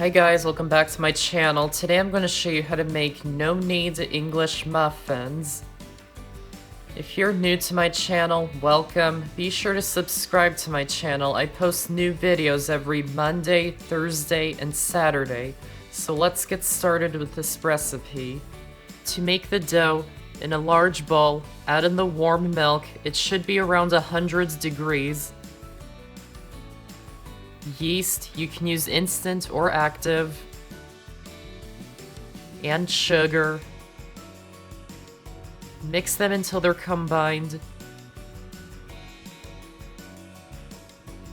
Hi guys, welcome back to my channel. Today I'm going to show you how to make No Knead English Muffins. If you're new to my channel, welcome. Be sure to subscribe to my channel. I post new videos every Monday, Thursday, and Saturday. So let's get started with this recipe. To make the dough, in a large bowl, add in the warm milk. It should be around 100 degrees. Yeast, you can use instant or active, and sugar. Mix them until they're combined.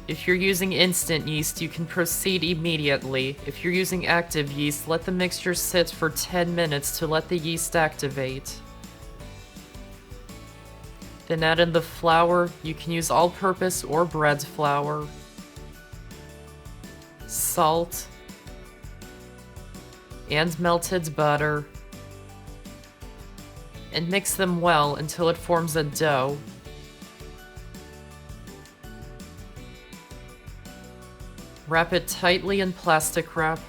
If you're using instant yeast, you can proceed immediately. If you're using active yeast, let the mixture sit for 10 minutes to let the yeast activate. Then add in the flour. You can use all-purpose or bread flour. Salt, and melted butter, and mix them well until it forms a dough. Wrap it tightly in plastic wrap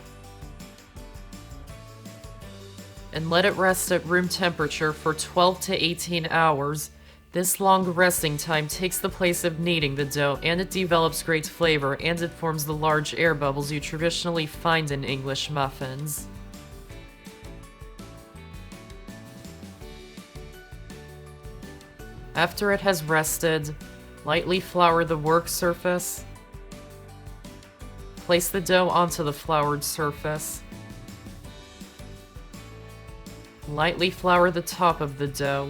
and let it rest at room temperature for 12 to 18 hours. This long resting time takes the place of kneading the dough, and it develops great flavor, and it forms the large air bubbles you traditionally find in English muffins. After it has rested, lightly flour the work surface. Place the dough onto the floured surface. Lightly flour the top of the dough.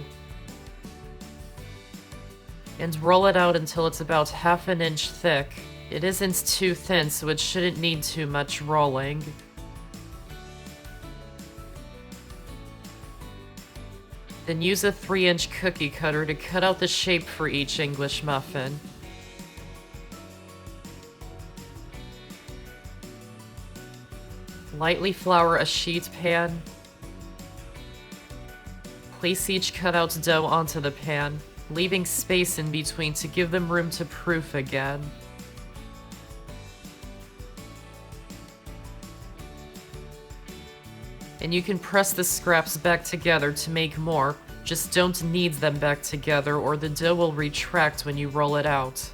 And roll it out until it's about ½ an inch thick. It isn't too thin, so it shouldn't need too much rolling. Then use a 3-inch cookie cutter to cut out the shape for each English muffin. Lightly flour a sheet pan. Place each cutout dough onto the pan, leaving space in between to give them room to proof again. And you can press the scraps back together to make more, just don't knead them back together or the dough will retract when you roll it out.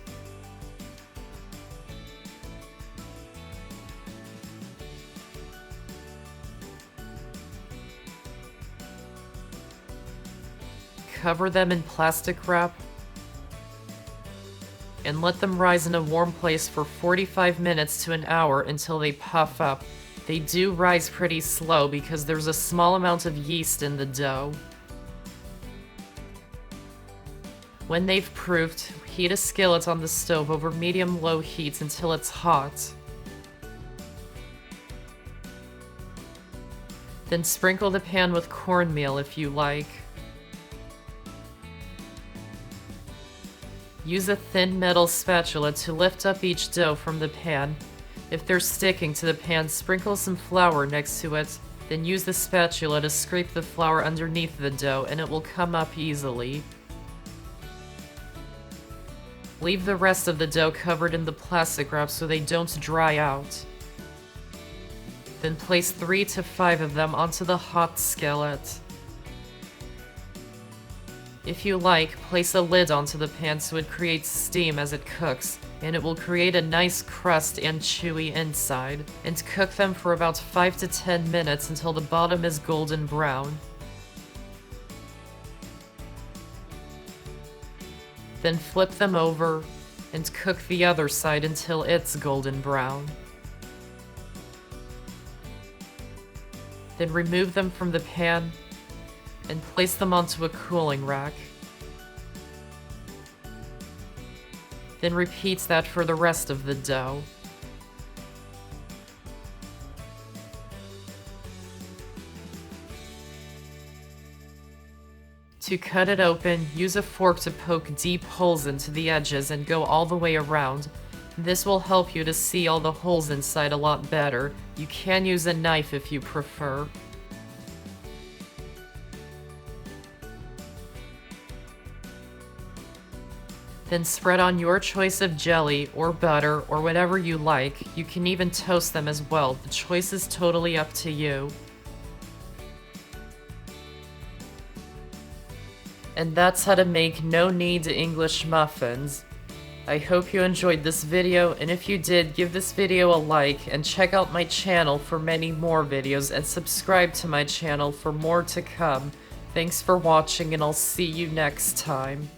Cover them in plastic wrap and let them rise in a warm place for 45 minutes to an hour until they puff up. They do rise pretty slow because there's a small amount of yeast in the dough. When they've proofed, heat a skillet on the stove over medium-low heat until it's hot. Then sprinkle the pan with cornmeal if you like. Use a thin metal spatula to lift up each dough from the pan. If they're sticking to the pan, sprinkle some flour next to it, then use the spatula to scrape the flour underneath the dough and it will come up easily. Leave the rest of the dough covered in the plastic wrap so they don't dry out. Then place 3 to 5 of them onto the hot skillet. If you like, place a lid onto the pan so it creates steam as it cooks, and it will create a nice crust and chewy inside, and cook them for about 5 to 10 minutes until the bottom is golden brown. Then flip them over and cook the other side until it's golden brown. Then remove them from the pan and place them onto a cooling rack. Then repeat that for the rest of the dough. To cut it open, use a fork to poke deep holes into the edges and go all the way around. This will help you to see all the holes inside a lot better. You can use a knife if you prefer. Then spread on your choice of jelly or butter or whatever you like. You can even toast them as well. The choice is totally up to you. And that's how to make No Knead English muffins. I hope you enjoyed this video, and if you did, give this video a like and check out my channel for many more videos and subscribe to my channel for more to come. Thanks for watching, and I'll see you next time.